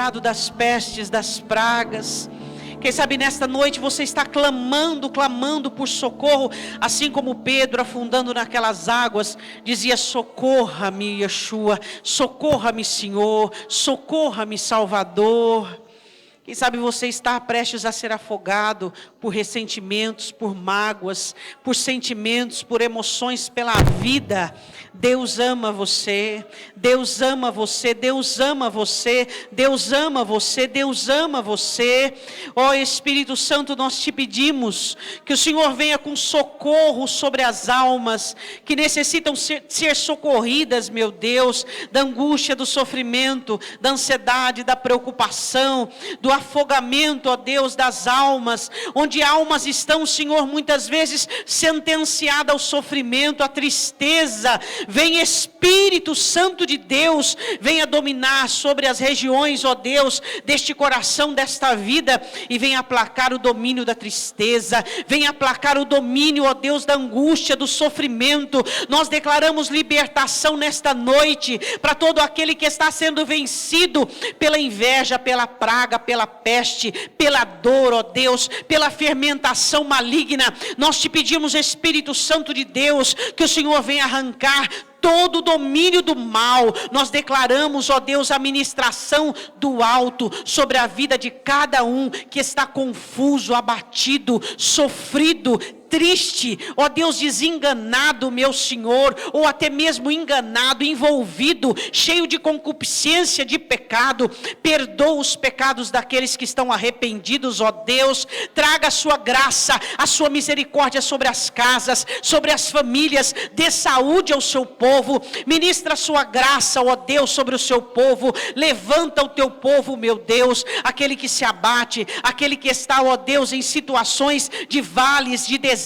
livrado das pestes, das pragas. Quem sabe nesta noite você está clamando por socorro, assim como Pedro, afundando naquelas águas, dizia: socorra-me, Yeshua, socorra-me, Senhor, socorra-me, Salvador. Quem sabe você está prestes a ser afogado por ressentimentos, por mágoas, por sentimentos, por emoções pela vida. Deus ama você, Deus ama você, Deus ama você, Deus ama você, Deus ama você. Ó Espírito Santo, nós te pedimos que o Senhor venha com socorro sobre as almas que necessitam ser socorridas, meu Deus, da angústia, do sofrimento, da ansiedade, da preocupação, do afogamento, ó Deus, das almas, onde almas estão, Senhor, muitas vezes sentenciadas ao sofrimento, à tristeza. Vem Espírito Santo de Deus, venha dominar sobre as regiões, ó Deus, deste coração, desta vida, e venha aplacar o domínio da tristeza, venha aplacar o domínio, ó Deus, da angústia, do sofrimento. Nós declaramos libertação nesta noite, para todo aquele que está sendo vencido pela inveja, pela praga, pela peste, pela dor, ó Deus, pela fermentação maligna. Nós te pedimos, Espírito Santo de Deus, que o Senhor venha arrancar todo o domínio do mal. Nós declaramos, ó Deus, a ministração do alto sobre a vida de cada um que está confuso, abatido, sofrido, triste, ó Deus, desenganado, meu Senhor, ou até mesmo enganado, envolvido, cheio de concupiscência, de pecado. Perdoa os pecados daqueles que estão arrependidos, ó Deus. Traga a sua graça, a sua misericórdia sobre as casas, sobre as famílias. Dê saúde ao seu povo. Ministra a sua graça, ó Deus, sobre o seu povo. Levanta o teu povo, meu Deus, aquele que se abate, aquele que está, ó Deus, em situações de vales, de desertos,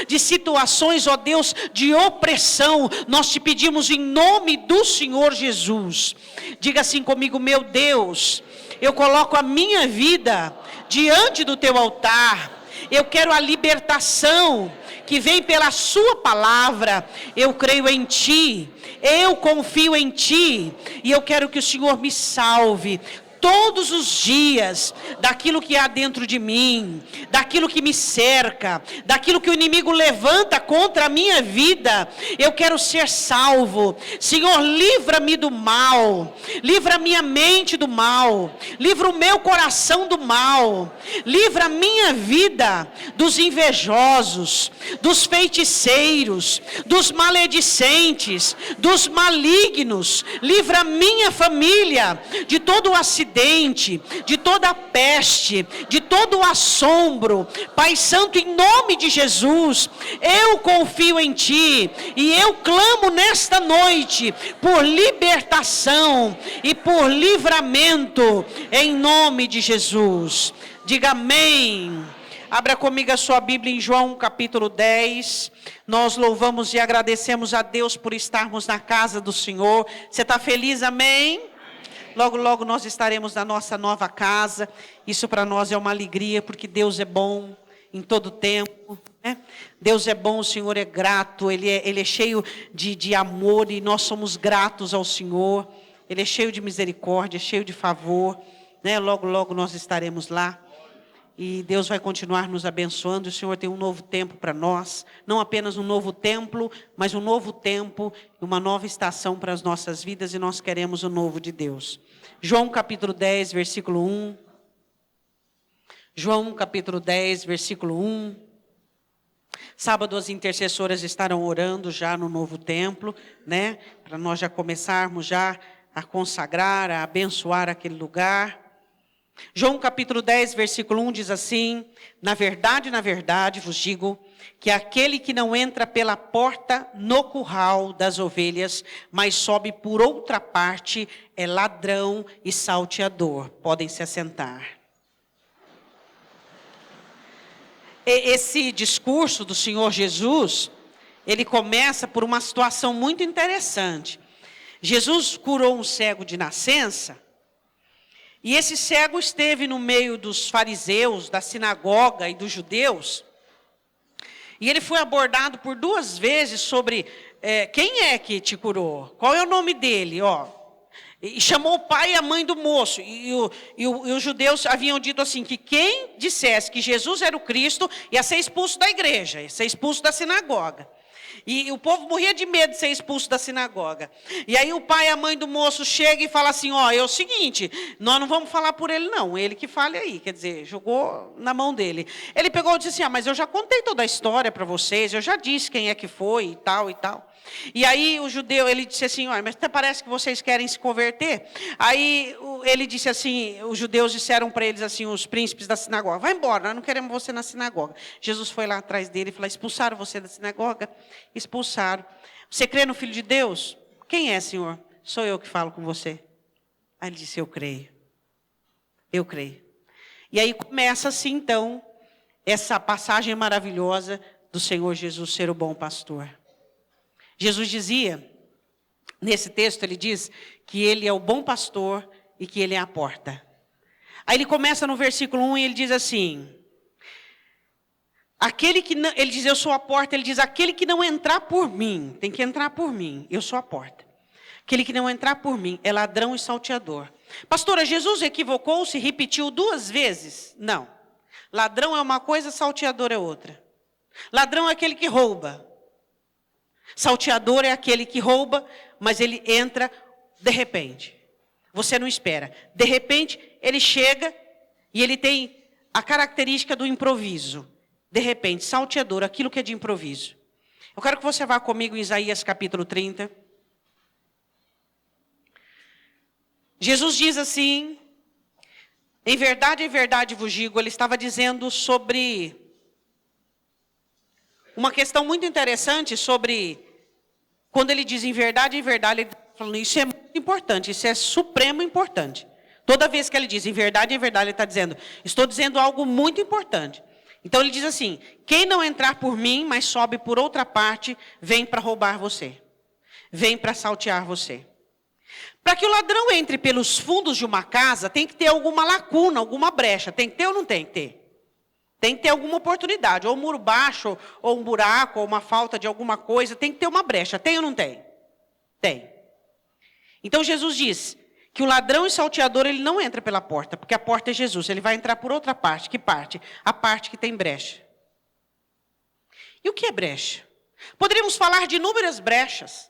de situações, ó Deus, de opressão. Nós te pedimos em nome do Senhor Jesus. Diga assim comigo: meu Deus, eu coloco a minha vida diante do teu altar. Eu quero a libertação que vem pela sua palavra. Eu creio em ti, eu confio em ti, e eu quero que o Senhor me salve todos os dias daquilo que há dentro de mim, daquilo que me cerca, daquilo que o inimigo levanta contra a minha vida. Eu quero ser salvo. Senhor, livra-me do mal, livra a minha mente do mal, livra o meu coração do mal, livra a minha vida dos invejosos, dos feiticeiros, dos maledicentes, dos malignos. Livra a minha família de todo o acidente, de toda a peste, de todo o assombro. Pai Santo, em nome de Jesus, eu confio em ti e eu clamo nesta noite por libertação e por livramento, em nome de Jesus. Diga amém. Abra comigo a sua Bíblia em João capítulo 10. Nós louvamos e agradecemos a Deus por estarmos na casa do Senhor. Você está feliz? Amém? Logo, logo nós estaremos na nossa nova casa. Isso para nós é uma alegria, porque Deus é bom em todo tempo, né? Deus é bom, o Senhor é grato, Ele é cheio de amor, e nós somos gratos ao Senhor. Ele é cheio de misericórdia, cheio de favor, né? Logo, logo nós estaremos lá. E Deus vai continuar nos abençoando. O Senhor tem um novo tempo para nós. Não apenas um novo templo, mas um novo tempo, uma nova estação para as nossas vidas. E nós queremos o novo de Deus. João capítulo 10, versículo 1. João capítulo 10, versículo 1. Sábado as intercessoras estarão orando já no novo templo, né? Para nós já começarmos já a consagrar, a abençoar aquele lugar. João capítulo 10, versículo 1 diz assim: na verdade, vos digo, que aquele que não entra pela porta no curral das ovelhas, mas sobe por outra parte, é ladrão e salteador. Podem se assentar. Esse discurso do Senhor Jesus, ele começa por uma situação muito interessante. Jesus curou um cego de nascença, e esse cego esteve no meio dos fariseus, da sinagoga e dos judeus. E ele foi abordado por 2 vezes sobre quem é que te curou? Qual é o nome dele? E chamou o pai e a mãe do moço. E os judeus haviam dito assim, que quem dissesse que Jesus era o Cristo, ia ser expulso da igreja, ia ser expulso da sinagoga. E o povo morria de medo de ser expulso da sinagoga. E aí o pai e a mãe do moço chegam e falam assim, ó, é o seguinte, nós não vamos falar por ele não, ele que fale aí, quer dizer, jogou na mão dele. Ele pegou e disse assim, mas eu já contei toda a história para vocês, eu já disse quem é que foi e tal e tal. E aí o judeu, ele disse assim, mas até parece que vocês querem se converter. Aí ele disse assim, os judeus disseram para eles assim, os príncipes da sinagoga, vai embora, nós não queremos você na sinagoga. Jesus foi lá atrás dele e falou, expulsaram você da sinagoga? Expulsaram. Você crê no Filho de Deus? Quem é, Senhor? Sou eu que falo com você. Aí ele disse, eu creio. Eu creio. E aí começa assim então, essa passagem maravilhosa do Senhor Jesus ser o bom pastor. Jesus dizia, nesse texto ele diz que ele é o bom pastor e que ele é a porta. Aí ele começa no versículo 1 e ele diz assim, aquele que não, ele diz eu sou a porta, ele diz aquele que não entrar por mim, tem que entrar por mim, eu sou a porta. Aquele que não entrar por mim é ladrão e salteador. Pastora, Jesus equivocou-se, repetiu 2 vezes? Não. Ladrão é uma coisa, salteador é outra. Ladrão é aquele que rouba. Salteador é aquele que rouba, mas ele entra de repente. Você não espera. De repente, ele chega e ele tem a característica do improviso. De repente, salteador, aquilo que é de improviso. Eu quero que você vá comigo em Isaías capítulo 30. Jesus diz assim, em verdade vos digo, ele estava dizendo sobre uma questão muito interessante sobre, quando ele diz em verdade, ele está falando, isso é muito importante, isso é supremo importante. Toda vez que ele diz em verdade, ele está dizendo, estou dizendo algo muito importante. Então ele diz assim, quem não entrar por mim, mas sobe por outra parte, vem para roubar você. Vem para saltear você. Para que o ladrão entre pelos fundos de uma casa, tem que ter alguma lacuna, alguma brecha. Tem que ter ou não tem que ter? Tem que ter alguma oportunidade, ou um muro baixo, ou um buraco, ou uma falta de alguma coisa. Tem que ter uma brecha. Tem ou não tem? Tem. Então Jesus diz que o ladrão e salteador, ele não entra pela porta, porque a porta é Jesus. Ele vai entrar por outra parte. Que parte? A parte que tem brecha. E o que é brecha? Poderíamos falar de inúmeras brechas.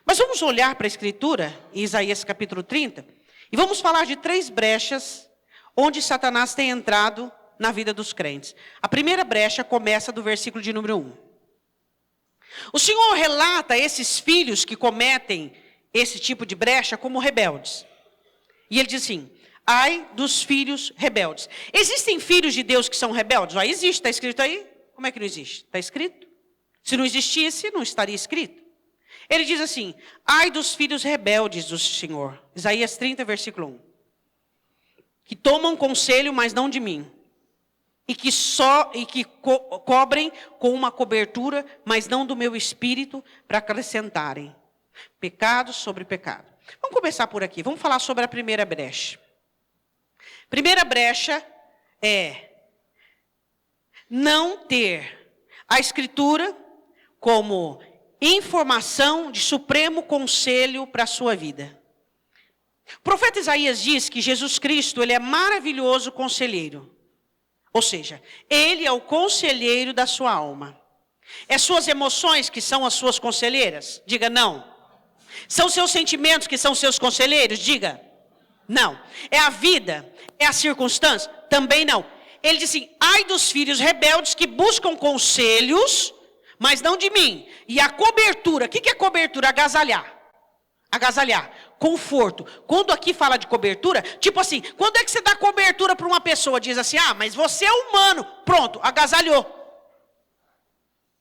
Mas vamos olhar para a Escritura, em Isaías capítulo 30, e vamos falar de 3 brechas onde Satanás tem entrado na vida dos crentes. A primeira brecha começa do versículo de número 1. O Senhor relata esses filhos que cometem esse tipo de brecha como rebeldes. E ele diz assim, ai dos filhos rebeldes. Existem filhos de Deus que são rebeldes? Existe, está escrito aí? Como é que não existe? Está escrito? Se não existisse, não estaria escrito. Ele diz assim, ai dos filhos rebeldes do Senhor. Isaías 30, versículo 1. Que tomam conselho, mas não de mim. E que cobrem com uma cobertura, mas não do meu espírito, para acrescentarem pecado sobre pecado. Vamos começar por aqui. Vamos falar sobre a primeira brecha. Primeira brecha é não ter a Escritura como informação de supremo conselho para a sua vida. O profeta Isaías diz que Jesus Cristo, ele é maravilhoso conselheiro. Ou seja, ele é o conselheiro da sua alma. É suas emoções que são as suas conselheiras? Diga não. São seus sentimentos que são seus conselheiros? Diga não. É a vida? É a circunstância? Também não. Ele diz assim, ai dos filhos rebeldes que buscam conselhos, mas não de mim. E a cobertura, o que é cobertura? Agasalhar. Agasalhar, conforto. Quando aqui fala de cobertura, tipo assim, quando é que você dá cobertura para uma pessoa? Diz assim, mas você é humano. Pronto, agasalhou.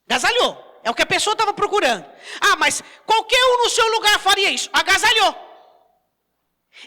Agasalhou. É o que a pessoa estava procurando. Mas qualquer um no seu lugar faria isso. Agasalhou.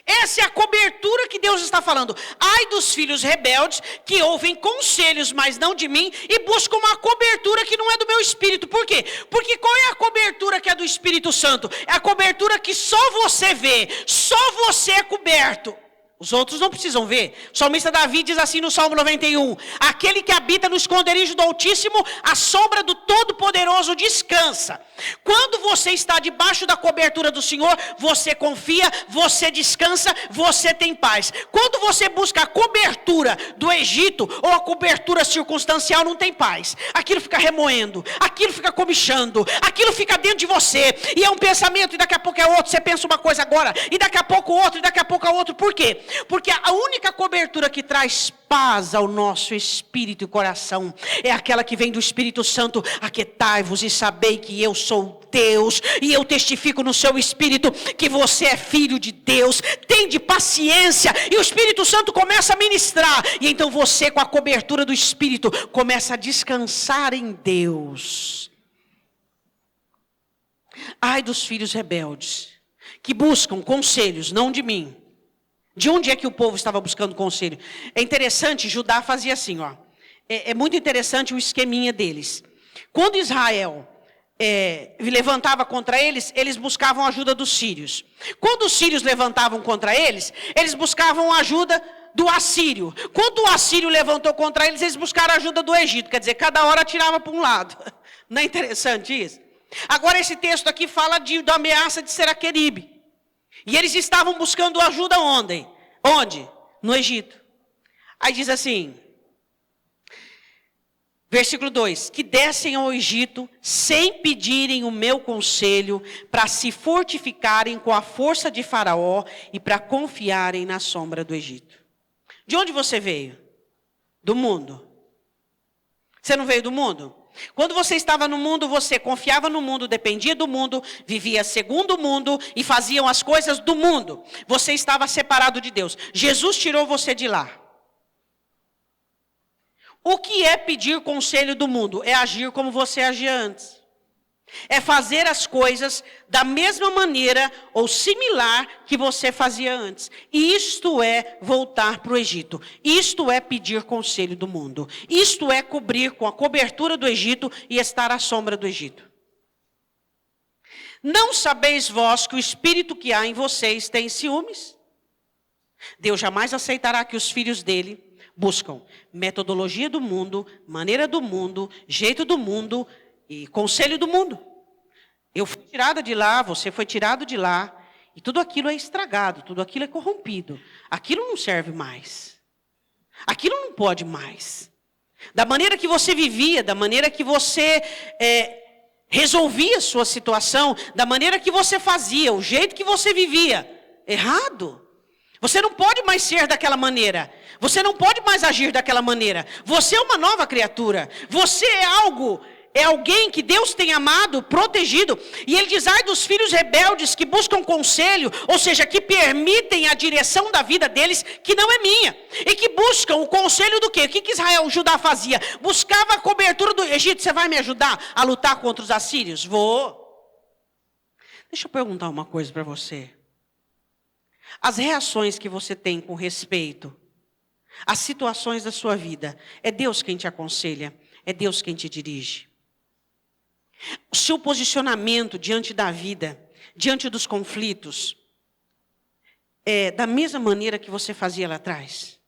Essa é a cobertura que Deus está falando. Ai dos filhos rebeldes que ouvem conselhos, mas não de mim, e buscam uma cobertura que não é do meu espírito. Por quê? Porque qual é a cobertura que é do Espírito Santo? É a cobertura que só você vê, só você é coberto. Os outros não precisam ver. O salmista Davi diz assim no Salmo 91: aquele que habita no esconderijo do Altíssimo, a sombra do Todo-Poderoso descansa. Quando você está debaixo da cobertura do Senhor, você confia, você descansa, você tem paz. Quando você busca a cobertura do Egito, ou a cobertura circunstancial, não tem paz. Aquilo fica remoendo, aquilo fica comichando, aquilo fica dentro de você. E é um pensamento, e daqui a pouco é outro. Você pensa uma coisa agora, e daqui a pouco outro, e daqui a pouco é outro. Por quê? Porque a única cobertura que traz paz ao nosso espírito e coração é aquela que vem do Espírito Santo. Aquietai-vos e sabei que eu sou Deus, e eu testifico no seu espírito que você é filho de Deus. Tende paciência, e o Espírito Santo começa a ministrar, e então você, com a cobertura do Espírito, começa a descansar em Deus. Ai dos filhos rebeldes, que buscam conselhos, não de mim. De onde é que o povo estava buscando conselho? É interessante, Judá fazia assim, ó. É muito interessante o esqueminha deles. Quando Israel levantava contra eles, eles buscavam a ajuda dos sírios. Quando os sírios levantavam contra eles, eles buscavam a ajuda do assírio. Quando o assírio levantou contra eles, eles buscaram a ajuda do Egito. Quer dizer, cada hora atirava para um lado. Não é interessante isso? Agora esse texto aqui fala da ameaça de Seraqueribe. E eles estavam buscando ajuda onde? Onde? No Egito. Aí diz assim, versículo 2: que descem ao Egito sem pedirem o meu conselho, para se fortificarem com a força de Faraó e para confiarem na sombra do Egito. De onde você veio? Do mundo. Você não veio do mundo? Quando você estava no mundo, você confiava no mundo, dependia do mundo, vivia segundo o mundo e faziam as coisas do mundo. Você estava separado de Deus. Jesus tirou você de lá. O que é pedir conselho do mundo? É agir como você agia antes. É fazer as coisas da mesma maneira ou similar que você fazia antes. Isto é voltar para o Egito. Isto é pedir conselho do mundo. Isto é cobrir com a cobertura do Egito e estar à sombra do Egito. Não sabeis vós que o espírito que há em vocês tem ciúmes? Deus jamais aceitará que os filhos dele buscam metodologia do mundo, maneira do mundo, jeito do mundo e conselho do mundo. Eu fui tirada de lá, você foi tirado de lá, e tudo aquilo é estragado, tudo aquilo é corrompido. Aquilo não serve mais. Aquilo não pode mais. Da maneira que você vivia, da maneira que você resolvia a sua situação, da maneira que você fazia, o jeito que você vivia, errado. Você não pode mais ser daquela maneira. Você não pode mais agir daquela maneira. Você é uma nova criatura. Você é alguém que Deus tem amado, protegido. E ele diz, ai dos filhos rebeldes que buscam conselho, ou seja, que permitem a direção da vida deles, que não é minha. E que buscam o conselho do quê? O que Judá fazia? Buscava a cobertura do Egito. Você vai me ajudar a lutar contra os assírios? Vou. Deixa eu perguntar uma coisa para você. As reações que você tem com respeito às situações da sua vida, é Deus quem te aconselha? É Deus quem te dirige? O seu posicionamento diante da vida, diante dos conflitos, é da mesma maneira que você fazia lá atrás?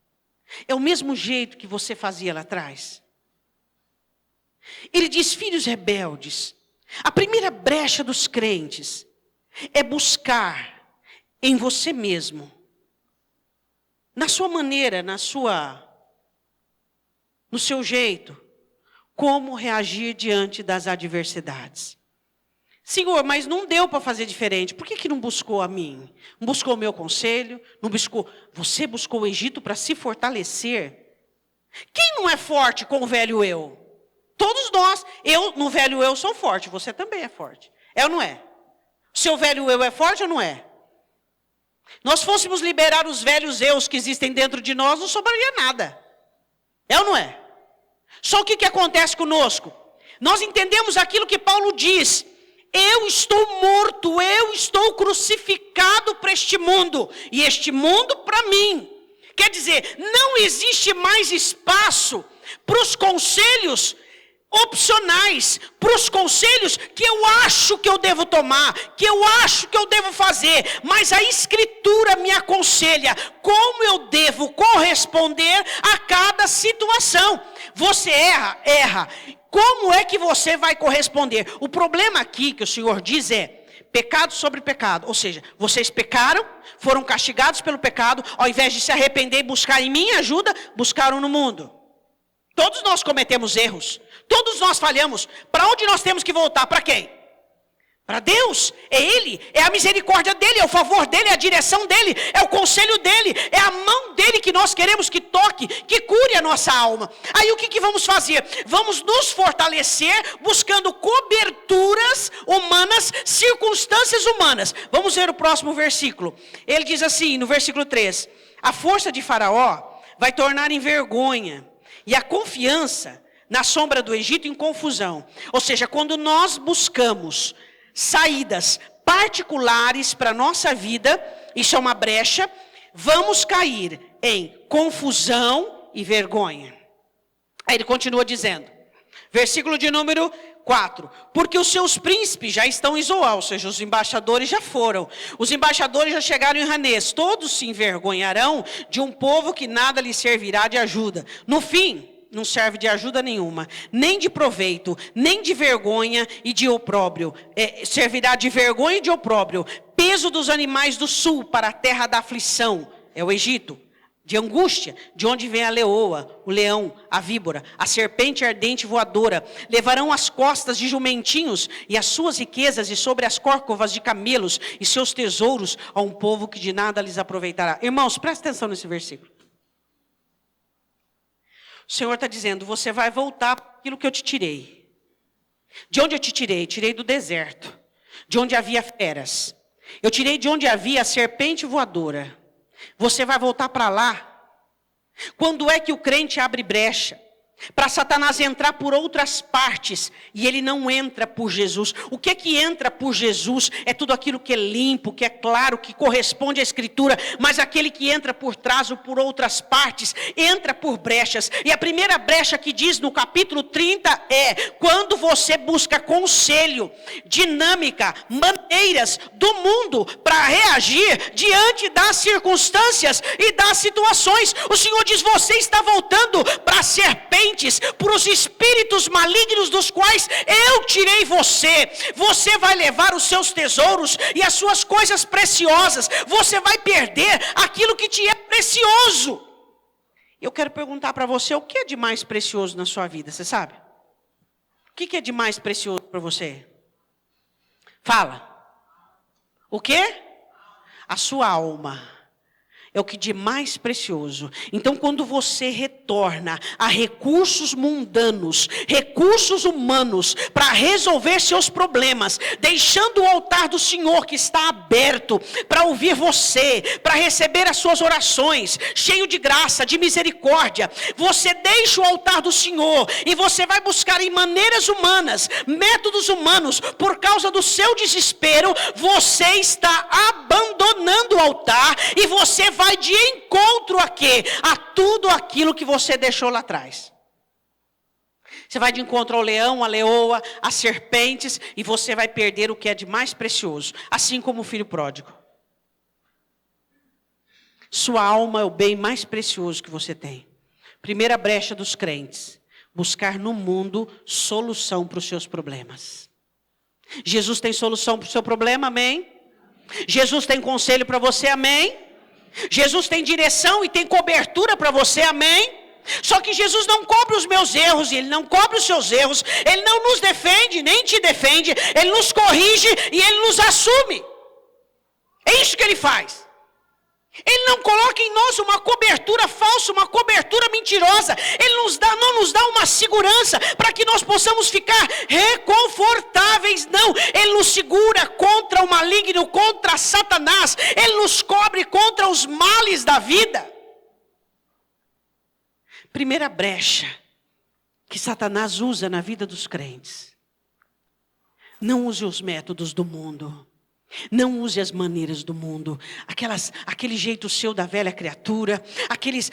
É o mesmo jeito que você fazia lá atrás? Ele diz, filhos rebeldes, a primeira brecha dos crentes é buscar em você mesmo, na sua maneira, no seu jeito, como reagir diante das adversidades. Senhor, mas não deu para fazer diferente. Por que não buscou a mim? Não buscou o meu conselho? Não buscou? Você buscou o Egito para se fortalecer? Quem não é forte com o velho eu? Todos nós. Eu, no velho eu, sou forte. Você também é forte. É ou não é? O seu velho eu é forte ou não é? Nós fôssemos liberar os velhos eus que existem dentro de nós, não sobraria nada. É ou não é? Só o que acontece conosco? Nós entendemos aquilo que Paulo diz. Eu estou morto, eu estou crucificado para este mundo. E este mundo para mim. Quer dizer, não existe mais espaço para os conselhos opcionais para os conselhos que eu acho que eu devo tomar, que eu acho que eu devo fazer, mas a Escritura me aconselha como eu devo corresponder a cada situação. Você erra. Como é que você vai corresponder? O problema aqui que o Senhor diz é pecado sobre pecado, ou seja, vocês pecaram, foram castigados pelo pecado, ao invés de se arrepender e buscar em minha ajuda, buscaram no mundo. Todos nós cometemos erros, todos nós falhamos. Para onde nós temos que voltar? Para quem? Para Deus. É Ele, é a misericórdia dEle, é o favor dEle, é a direção dEle, é o conselho dEle, é a mão dEle que nós queremos que toque, que cure a nossa alma. Aí o que vamos fazer? Vamos nos fortalecer buscando coberturas humanas, circunstâncias humanas. Vamos ver o próximo versículo. Ele diz assim, no versículo 3: a força de Faraó vai tornar em vergonha, e a confiança na sombra do Egito em confusão. Ou seja, quando nós buscamos saídas particulares para a nossa vida, isso é uma brecha, vamos cair em confusão e vergonha. Aí ele continua dizendo, versículo de número 4: porque os seus príncipes já estão em Zoar, ou seja, os embaixadores já foram, os embaixadores já chegaram em Ranês, todos se envergonharão de um povo que nada lhes servirá de ajuda. No fim, não serve de ajuda nenhuma, nem de proveito, nem de vergonha e de opróbrio. Servirá de vergonha e de opróbrio. Peso dos animais do sul para a terra da aflição, é o Egito. De angústia, de onde vem a leoa, o leão, a víbora, a serpente ardente voadora. Levarão as costas de jumentinhos e as suas riquezas, e sobre as córcovas de camelos e seus tesouros a um povo que de nada lhes aproveitará. Irmãos, presta atenção nesse versículo. O Senhor está dizendo, você vai voltar para aquilo que eu te tirei. De onde eu te tirei? Tirei do deserto, de onde havia feras. Eu tirei de onde havia a serpente voadora. Você vai voltar para lá. Quando é que o crente abre brecha para Satanás entrar por outras partes e ele não entra por Jesus? O que é que entra por Jesus? É tudo aquilo que é limpo, que é claro, que corresponde à Escritura. Mas aquele que entra por trás ou por outras partes, entra por brechas. E a primeira brecha que diz no capítulo 30 é quando você busca conselho, dinâmica, maneiras do mundo para reagir diante das circunstâncias e das situações. O Senhor diz, você está voltando para a serpente, por os espíritos malignos dos quais eu tirei você. Você vai levar os seus tesouros e as suas coisas preciosas. Você vai perder aquilo que te é precioso. Eu quero perguntar para você, o que é de mais precioso na sua vida, você sabe? O que é de mais precioso para você? Fala. O quê? A sua alma. É o que de mais precioso. Então, quando você retorna a recursos mundanos, recursos humanos, para resolver seus problemas, deixando o altar do Senhor que está aberto, para ouvir você, para receber as suas orações, cheio de graça, de misericórdia, você deixa o altar do Senhor, e você vai buscar em maneiras humanas, métodos humanos, por causa do seu desespero, você está abandonando o altar, e você vai de encontro a quê? A tudo aquilo que você deixou lá atrás. Você vai de encontro ao leão, à leoa, às serpentes, e você vai perder o que é de mais precioso, assim como o filho pródigo. Sua alma é o bem mais precioso que você tem. Primeira brecha dos crentes, buscar no mundo solução para os seus problemas. Jesus tem solução para o seu problema, amém? Jesus tem conselho para você, amém? Jesus tem direção e tem cobertura para você, amém? Só que Jesus não cobre os meus erros, e Ele não cobre os seus erros. Ele não nos defende, nem te defende. Ele nos corrige e Ele nos assume. É isso que Ele faz. Ele não coloca em nós uma cobertura falsa, uma cobertura mentirosa. Ele não nos dá uma segurança para que nós possamos ficar reconfortáveis. Não, Ele nos segura contra o maligno, contra Satanás. Ele nos cobre contra os males da vida. Primeira brecha que Satanás usa na vida dos crentes. Não use os métodos do mundo. Não use as maneiras do mundo, aquele jeito seu da velha criatura,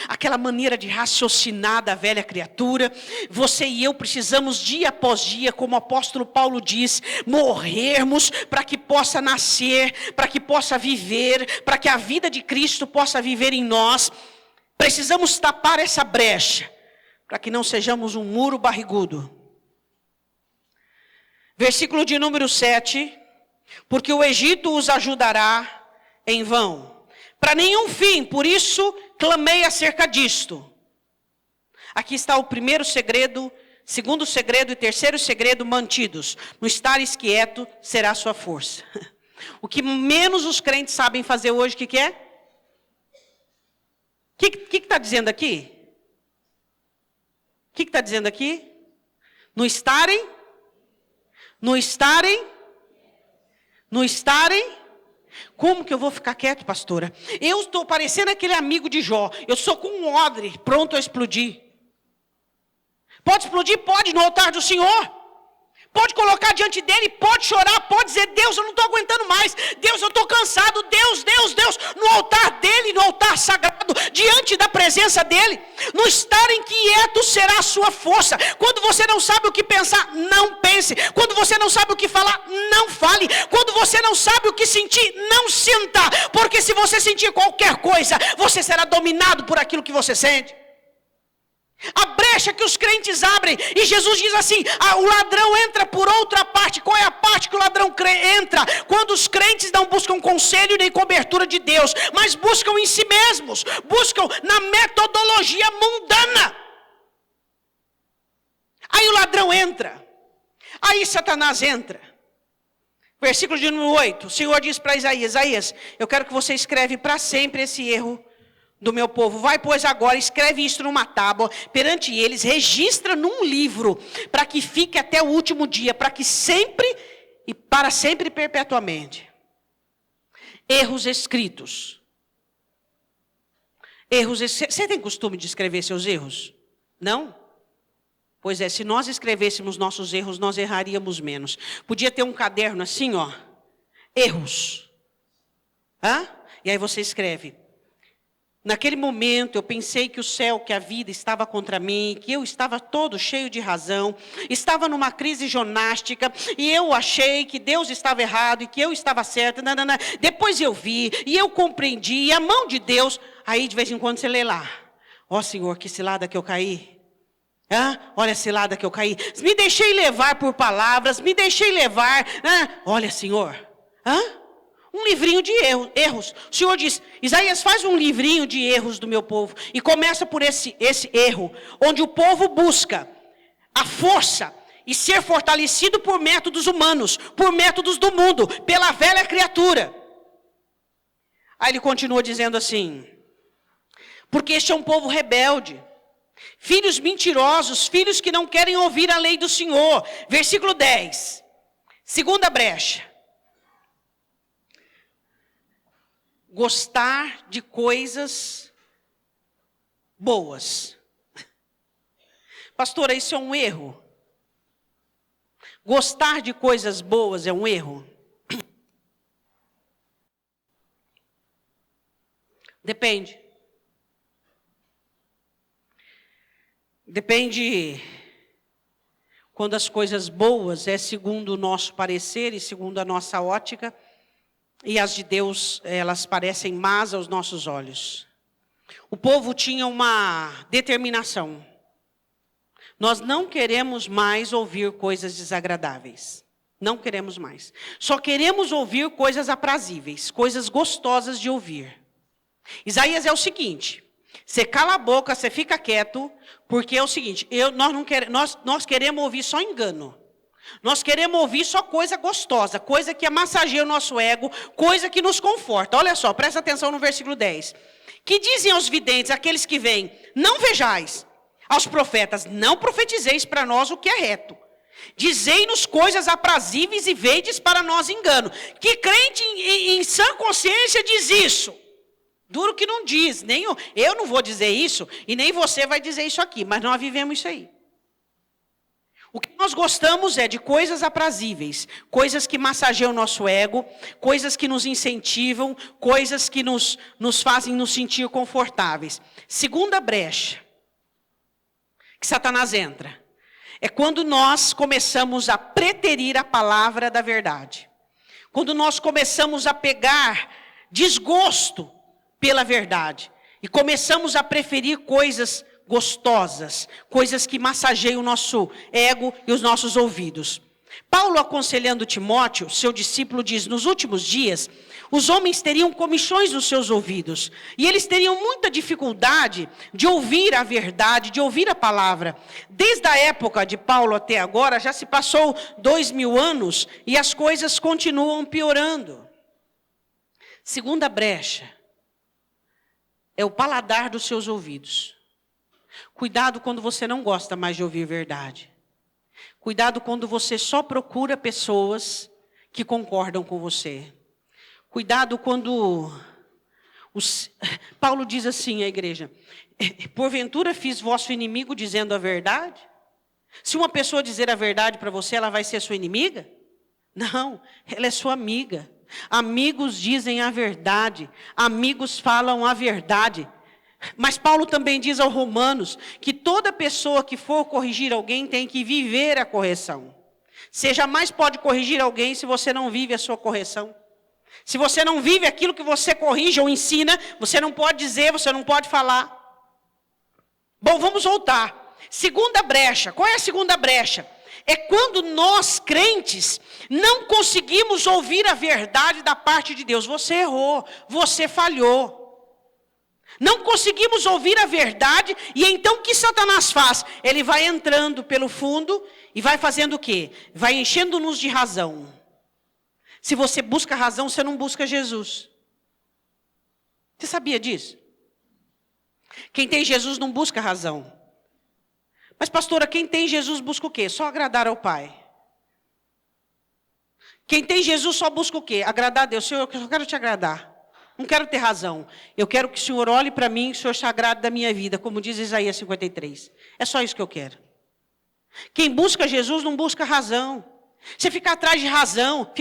aquela maneira de raciocinar da velha criatura. Você e eu precisamos dia após dia, como o apóstolo Paulo diz, morrermos para que possa nascer, para que possa viver, para que a vida de Cristo possa viver em nós. Precisamos tapar essa brecha, para que não sejamos um muro barrigudo. Versículo de número 7... Porque o Egito os ajudará em vão, para nenhum fim, por isso clamei acerca disto. Aqui está o primeiro segredo, segundo segredo e terceiro segredo mantidos. No estares quieto será a sua força. O que menos os crentes sabem fazer hoje, o que é? O que está dizendo aqui? O que está dizendo aqui? No estarem? Como que eu vou ficar quieto, pastora? Eu estou parecendo aquele amigo de Jó. Eu sou com um odre pronto a explodir. Pode explodir? Pode, no altar do Senhor. Pode colocar diante dele, pode chorar, pode dizer: Deus, eu não estou aguentando mais. Deus, eu estou cansado. Deus, no altar dele, no altar sagrado, diante da presença dele. No estar inquieto será a sua força. Quando você não sabe o que pensar, não pense. Quando você não sabe o que falar, não fale. Quando você não sabe o que sentir, não sinta. Porque se você sentir qualquer coisa, você será dominado por aquilo que você sente. A brecha que os crentes abrem, e Jesus diz assim: o ladrão entra por outra parte. Qual é a parte que o ladrão entra? Quando os crentes não buscam conselho nem cobertura de Deus, mas buscam em si mesmos, buscam na metodologia mundana. Aí o ladrão entra, aí Satanás entra. Versículo de número 8, o Senhor diz para Isaías: Isaías, eu quero que você escreve para sempre esse erro do meu povo. Vai, pois, agora, escreve isto numa tábua perante eles, registra num livro, para que fique até o último dia, para que sempre e para sempre e perpetuamente. Erros escritos. Você tem costume de escrever seus erros? Não? Pois é, se nós escrevêssemos nossos erros, nós erraríamos menos. Podia ter um caderno assim, ó, erros. E aí você escreve: naquele momento eu pensei que o céu, que a vida estava contra mim, que eu estava todo cheio de razão, estava numa crise jonástica, e eu achei que Deus estava errado e que eu estava certo. Depois eu vi e eu compreendi, e a mão de Deus. Aí de vez em quando você lê lá: ó Senhor, que cilada que eu caí. Olha a cilada que eu caí. Me deixei levar por palavras, me deixei levar. Olha, Senhor. Um livrinho de erros. O Senhor diz: Isaías, faz um livrinho de erros do meu povo. E começa por esse erro, onde o povo busca a força e ser fortalecido por métodos humanos, por métodos do mundo, pela velha criatura. Aí ele continua dizendo assim: porque este é um povo rebelde, filhos mentirosos, filhos que não querem ouvir a lei do Senhor. Versículo 10, segunda brecha. Gostar de coisas boas. Pastora, isso é um erro? Gostar de coisas boas é um erro? Depende. Depende quando as coisas boas é segundo o nosso parecer e segundo a nossa ótica. E as de Deus, elas parecem más aos nossos olhos. O povo tinha uma determinação: nós não queremos mais ouvir coisas desagradáveis. Não queremos mais. Só queremos ouvir coisas aprazíveis, coisas gostosas de ouvir. Isaías é o seguinte: você cala a boca, você fica quieto, porque é o seguinte, nós queremos ouvir só engano. Nós queremos ouvir só coisa gostosa, coisa que massageia o nosso ego, coisa que nos conforta. Olha só, presta atenção no versículo 10. Que dizem aos videntes, aqueles que vêm: não vejais. Aos profetas: não profetizeis para nós o que é reto. Dizei-nos coisas aprazíveis e vedes para nós engano. Que crente em sã consciência diz isso? Duro que não diz. Nem eu não vou dizer isso e nem você vai dizer isso aqui, mas nós vivemos isso aí. O que nós gostamos é de coisas aprazíveis, coisas que massageiam o nosso ego, coisas que nos incentivam, coisas que nos fazem nos sentir confortáveis. Segunda brecha que Satanás entra é quando nós começamos a preterir a palavra da verdade. Quando nós começamos a pegar desgosto pela verdade e começamos a preferir coisas gostosas, coisas que massageiam o nosso ego e os nossos ouvidos. Paulo, aconselhando Timóteo, seu discípulo, diz: nos últimos dias, os homens teriam comichões nos seus ouvidos, e eles teriam muita dificuldade de ouvir a verdade, de ouvir a palavra. Desde a época de Paulo até agora, já se passou 2000 anos, e as coisas continuam piorando. Segunda brecha é o paladar dos seus ouvidos. Cuidado quando você não gosta mais de ouvir verdade. Cuidado quando você só procura pessoas que concordam com você. Cuidado quando... Paulo diz assim à igreja: porventura fiz vosso inimigo dizendo a verdade? Se uma pessoa dizer a verdade para você, ela vai ser sua inimiga? Não, ela é sua amiga. Amigos dizem a verdade. Amigos falam a verdade. Mas Paulo também diz aos Romanos que toda pessoa que for corrigir alguém tem que viver a correção. Você jamais pode corrigir alguém se você não vive a sua correção. Se você não vive aquilo que você corrige ou ensina, você não pode dizer, você não pode falar. Bom, vamos voltar. Segunda brecha. Qual é a segunda brecha? É quando nós, crentes, não conseguimos ouvir a verdade da parte de Deus. Você errou, você falhou. Não conseguimos ouvir a verdade, e então o que Satanás faz? Ele vai entrando pelo fundo e vai fazendo o quê? Vai enchendo-nos de razão. Se você busca razão, você não busca Jesus. Você sabia disso? Quem tem Jesus não busca razão. Mas pastora, quem tem Jesus busca o quê? Só agradar ao Pai. Quem tem Jesus só busca o quê? Agradar a Deus. Senhor, eu só quero te agradar. Não quero ter razão. Eu quero que o Senhor olhe para mim, que o Senhor se agrade da minha vida, como diz Isaías 53. É só isso que eu quero. Quem busca Jesus não busca razão. Você fica atrás de razão,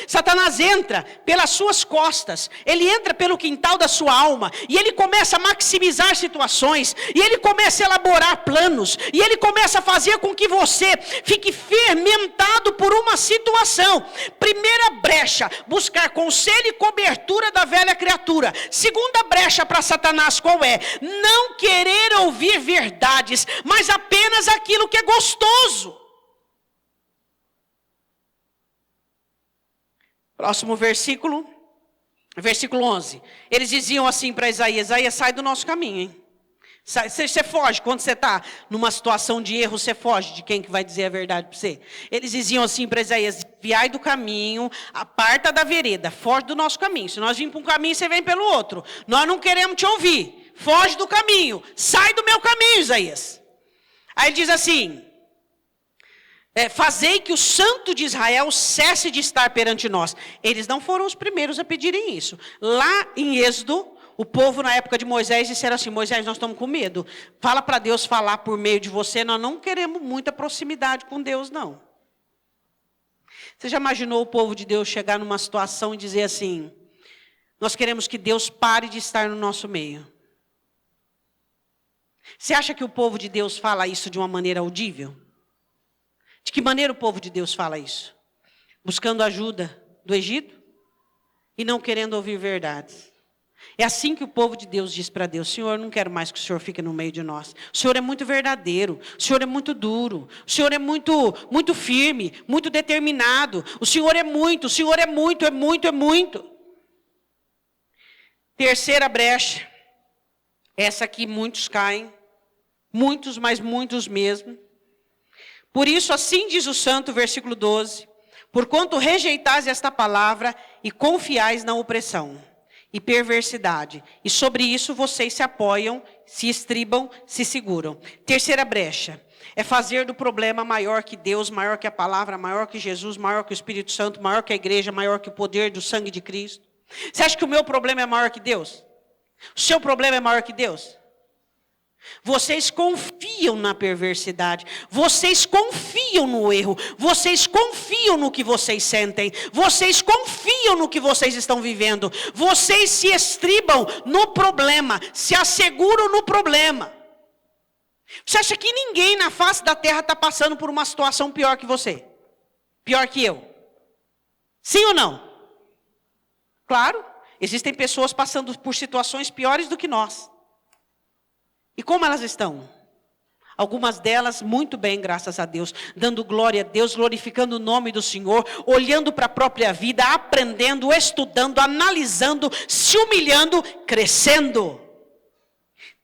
Satanás entra pelas suas costas, ele entra pelo quintal da sua alma, e ele começa a maximizar situações, e ele começa a elaborar planos, e ele começa a fazer com que você fique fermentado por uma situação. Primeira brecha, buscar conselho e cobertura da velha criatura. Segunda brecha para Satanás, qual é? Não querer ouvir verdades, mas apenas aquilo que é gostoso. Próximo versículo, versículo 11. Eles diziam assim para Isaías: Isaías, sai do nosso caminho, hein? Você foge, quando você está numa situação de erro, você foge de quem que vai dizer a verdade para você. Eles diziam assim para Isaías: desviai do caminho, aparta da vereda, foge do nosso caminho. Se nós vimos para um caminho, você vem pelo outro. Nós não queremos te ouvir, foge do caminho, sai do meu caminho, Isaías. Aí ele diz assim: fazei que o santo de Israel cesse de estar perante nós. Eles não foram os primeiros a pedirem isso. Lá em Êxodo, o povo na época de Moisés disseram assim: Moisés, nós estamos com medo. Fala para Deus falar por meio de você. Nós não queremos muita proximidade com Deus, não. Você já imaginou o povo de Deus chegar numa situação e dizer assim: nós queremos que Deus pare de estar no nosso meio? Você acha que o povo de Deus fala isso de uma maneira audível? De que maneira o povo de Deus fala isso? Buscando ajuda do Egito e não querendo ouvir verdades. É assim que o povo de Deus diz para Deus: Senhor, eu não quero mais que o Senhor fique no meio de nós. O Senhor é muito verdadeiro, o Senhor é muito duro, o Senhor é muito firme, muito determinado. O Senhor é muito, é muito. Terceira brecha, essa aqui muitos caem, muitos, mas muitos mesmo. Por isso, assim diz o santo, versículo 12: porquanto rejeitais esta palavra e confiais na opressão e perversidade, e sobre isso vocês se apoiam, se estribam, se seguram. Terceira brecha é fazer do problema maior que Deus, maior que a palavra, maior que Jesus, maior que o Espírito Santo, maior que a igreja, maior que o poder do sangue de Cristo. Você acha que o meu problema é maior que Deus? O seu problema é maior que Deus? Vocês confiam na perversidade, vocês confiam no erro, vocês confiam no que vocês sentem, vocês confiam no que vocês estão vivendo, vocês se estribam no problema, se asseguram no problema. Você acha que ninguém na face da terra está passando por uma situação pior que você? Pior que eu? Sim ou não? Claro, existem pessoas passando por situações piores do que nós. E como elas estão? Algumas delas muito bem, graças a Deus, dando glória a Deus, glorificando o nome do Senhor, olhando para a própria vida, aprendendo, estudando, analisando, se humilhando, crescendo,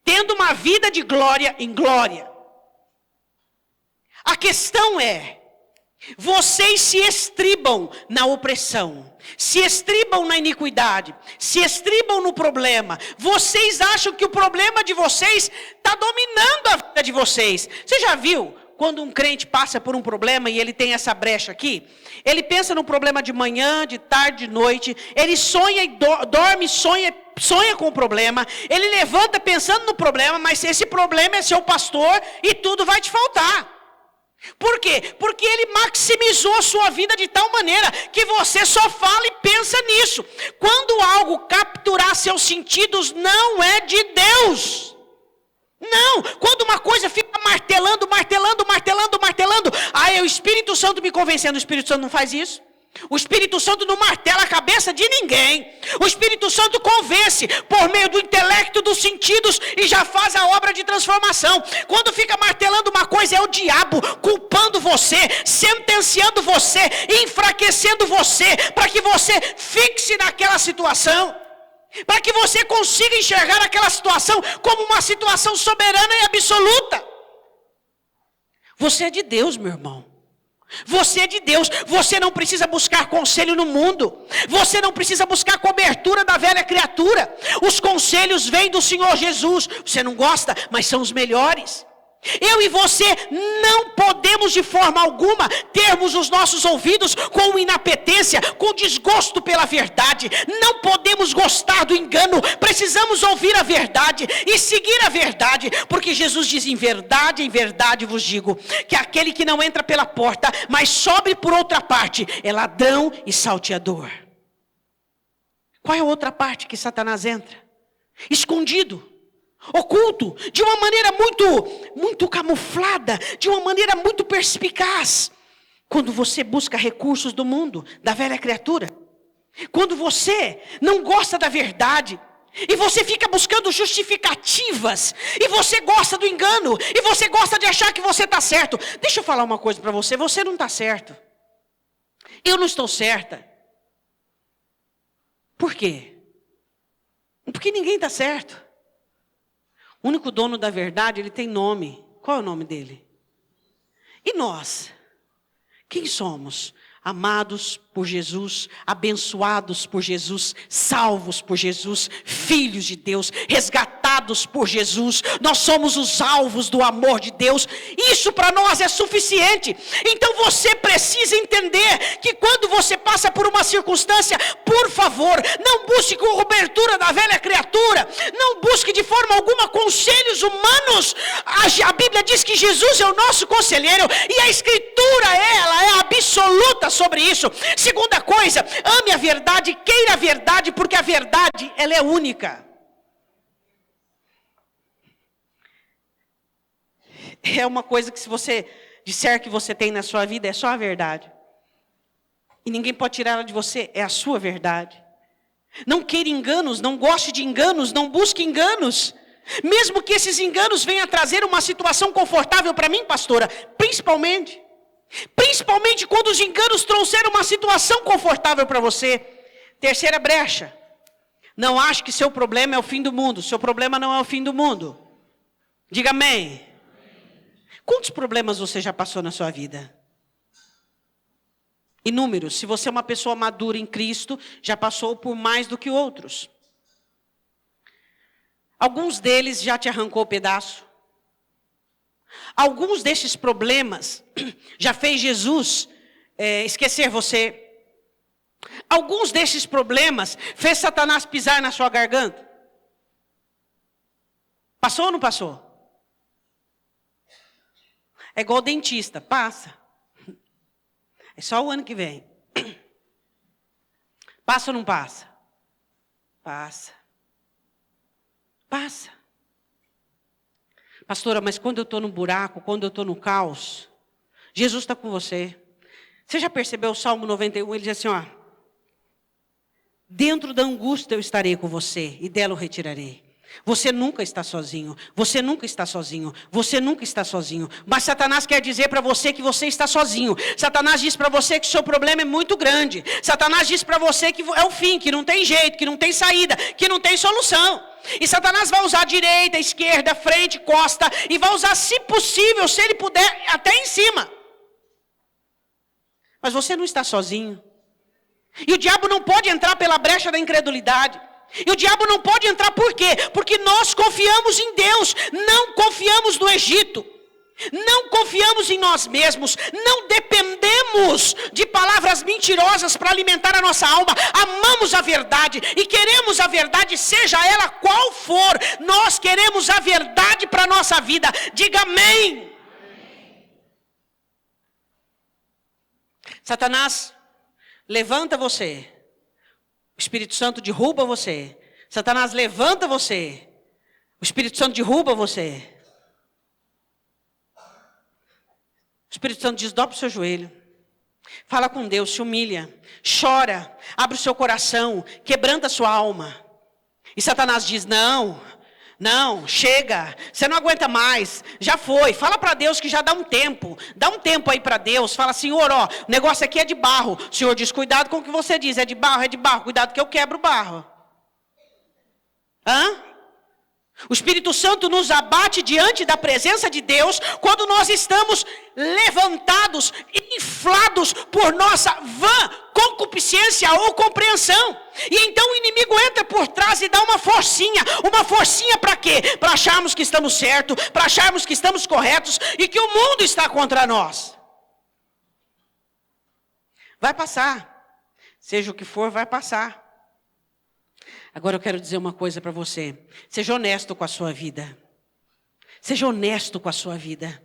tendo uma vida de glória em glória. A questão é, vocês se estribam na opressão, se estribam na iniquidade, se estribam no problema. Vocês acham que o problema de vocês está dominando a vida de vocês. Você já viu quando um crente passa por um problema e ele tem essa brecha aqui? Ele pensa no problema de manhã, de tarde, de noite. Ele sonha e dorme, sonha com o problema. Ele levanta pensando no problema, mas esse problema é seu pastor e tudo vai te faltar. Por quê? Porque ele maximizou a sua vida de tal maneira que você só fala e pensa nisso. Quando algo capturar seus sentidos, não é de Deus. Não, quando uma coisa fica martelando, aí é o Espírito Santo me convencendo. O Espírito Santo não faz isso. O Espírito Santo não martela a cabeça de ninguém. O Espírito Santo convence por meio do intelecto, dos sentidos, e já faz a obra de transformação. Quando fica martelando uma coisa, é o diabo culpando você, sentenciando você, enfraquecendo você, para que você fixe naquela situação, para que você consiga enxergar aquela situação como uma situação soberana e absoluta. Você é de Deus, meu irmão. Você é de Deus, você não precisa buscar conselho no mundo, você não precisa buscar cobertura da velha criatura. Os conselhos vêm do Senhor Jesus. Você não gosta, mas são os melhores. Eu e você não podemos de forma alguma termos os nossos ouvidos com inapetência, com desgosto pela verdade. Não podemos gostar do engano, precisamos ouvir a verdade e seguir a verdade, porque Jesus diz: em verdade vos digo, que aquele que não entra pela porta, mas sobe por outra parte, é ladrão e salteador. Qual é a outra parte que Satanás entra? Escondido, oculto, de uma maneira muito camuflada, de uma maneira muito perspicaz. Quando você busca recursos do mundo, da velha criatura, quando você não gosta da verdade, e você fica buscando justificativas, e você gosta do engano, e você gosta de achar que você está certo. Deixa eu falar uma coisa para você: você não está certo, eu não estou certa. Por quê? Porque ninguém está certo. O único dono da verdade, ele tem nome. Qual é o nome dele? E nós? Quem somos? Amados por Jesus, abençoados por Jesus, salvos por Jesus, filhos de Deus, resgatados por Jesus. Nós somos os alvos do amor de Deus. Isso para nós é suficiente. Então você precisa entender que quando você passa por uma circunstância, por favor, não busque cobertura da velha criatura, não busque de forma alguma conselhos humanos. A Bíblia diz que Jesus é o nosso conselheiro, e a Escritura, ela é absoluta sobre isso. Segunda coisa, ame a verdade, queira a verdade, porque a verdade, ela é única. É uma coisa que, se você disser que você tem na sua vida, é só a verdade. E ninguém pode tirar ela de você, é a sua verdade. Não queira enganos, não goste de enganos, não busque enganos. Mesmo que esses enganos venham a trazer uma situação confortável para mim, pastora, principalmente quando os enganos trouxeram uma situação confortável para você. Terceira brecha: não ache que seu problema é o fim do mundo. Seu problema não é o fim do mundo. Diga amém. Quantos problemas você já passou na sua vida? Inúmeros. Se você é uma pessoa madura em Cristo, já passou por mais do que outros. Alguns deles já te arrancou pedaço. Alguns desses problemas já fez Jesus esquecer você. Alguns desses problemas fez Satanás pisar na sua garganta. Passou ou não passou? É igual dentista, passa. É só o ano que vem. Passa ou não passa? Passa. Passa. Pastora, mas quando eu estou no buraco, quando eu estou no caos, Jesus está com você. Você já percebeu o Salmo 91? Ele diz assim, ó. Dentro da angústia eu estarei com você e dela o retirarei. Você nunca está sozinho, você nunca está sozinho, você nunca está sozinho. Mas Satanás quer dizer para você que você está sozinho. Satanás diz para você que o seu problema é muito grande. Satanás diz para você que é o fim, que não tem jeito, que não tem saída, que não tem solução. E Satanás vai usar a direita, a esquerda, a frente, costa, e vai usar, se possível, se ele puder, até em cima. Mas você não está sozinho. E o diabo não pode entrar pela brecha da incredulidade. E o diabo não pode entrar por quê? Porque nós confiamos em Deus, não confiamos no Egito, não confiamos em nós mesmos, não dependemos de palavras mentirosas para alimentar a nossa alma, amamos a verdade e queremos a verdade, seja ela qual for, nós queremos a verdade para a nossa vida, diga amém. Satanás levanta você. O Espírito Santo derruba você. Satanás levanta você. O Espírito Santo derruba você. O Espírito Santo diz, dobra o seu joelho. Fala com Deus, se humilha. Chora, abre o seu coração, quebranta a sua alma. E Satanás diz, não, chega, você não aguenta mais, já foi. Fala para Deus que já dá um tempo aí para Deus. Fala, Senhor, ó, o negócio aqui é de barro. O Senhor diz, cuidado com o que você diz, é de barro, cuidado que eu quebro o barro. O Espírito Santo nos abate diante da presença de Deus quando nós estamos levantados, inflados por nossa vã concupiscência ou compreensão. E então o inimigo entra por trás e dá uma forcinha para quê? Para acharmos que estamos certos, para acharmos que estamos corretos e que o mundo está contra nós. Vai passar, seja o que for, vai passar. Agora eu quero dizer uma coisa para você. Seja honesto com a sua vida. Seja honesto com a sua vida.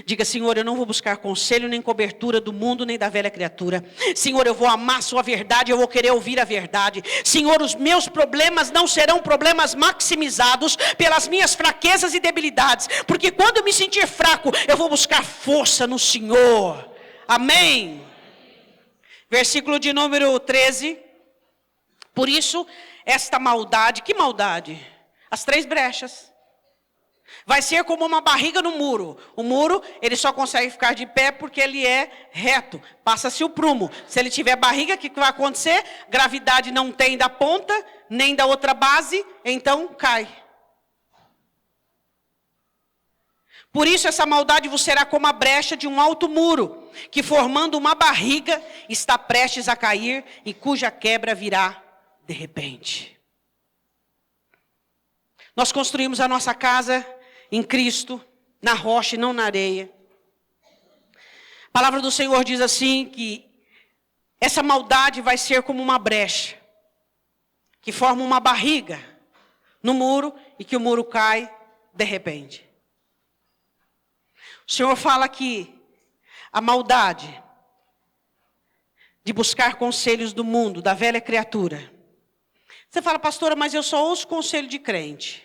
Diga, Senhor, eu não vou buscar conselho nem cobertura do mundo nem da velha criatura. Senhor, eu vou amar a sua verdade, eu vou querer ouvir a verdade. Senhor, os meus problemas não serão problemas maximizados pelas minhas fraquezas e debilidades. Porque quando eu me sentir fraco, eu vou buscar força no Senhor. Amém? Versículo de número 13. Por isso, esta maldade, que maldade? As 3 brechas. Vai ser como uma barriga no muro. O muro, ele só consegue ficar de pé porque ele é reto. Passa-se o prumo. Se ele tiver barriga, o que vai acontecer? Gravidade não tem da ponta, nem da outra base, então cai. Por isso essa maldade vos será como a brecha de um alto muro, que formando uma barriga, está prestes a cair, e cuja quebra virá de repente. Nós construímos a nossa casa em Cristo, na rocha e não na areia. A palavra do Senhor diz assim que essa maldade vai ser como uma brecha, que forma uma barriga no muro e que o muro cai de repente. O Senhor fala que a maldade de buscar conselhos do mundo, da velha criatura. Você fala, pastora, mas eu só ouço conselho de crente.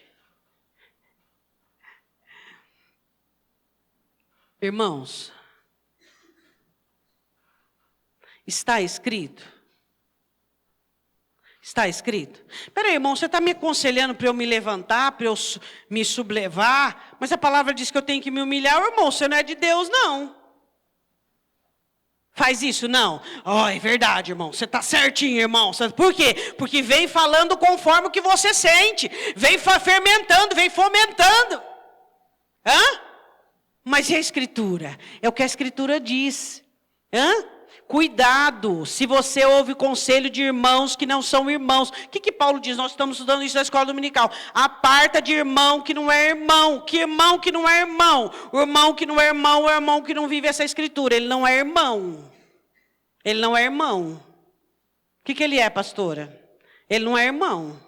Irmãos, está escrito? Está escrito? Peraí, irmão, você está me aconselhando para eu me levantar, para eu me sublevar, mas a palavra diz que eu tenho que me humilhar. Irmão, você não é de Deus, não. Faz isso? Não. Oh, é verdade, irmão. Você está certinho, irmão. Por quê? Porque vem falando conforme o que você sente. Vem fermentando, vem fomentando. Mas e a Escritura? É o que a Escritura diz. Cuidado, se você ouve conselho de irmãos que não são irmãos. O que Paulo diz? Nós estamos estudando isso na escola dominical. Aparta de irmão que não é irmão. Que irmão que não é irmão? O irmão que não é irmão é o irmão que não vive essa Escritura. Ele não é irmão. Ele não é irmão. O que ele é, pastora? Ele não é irmão.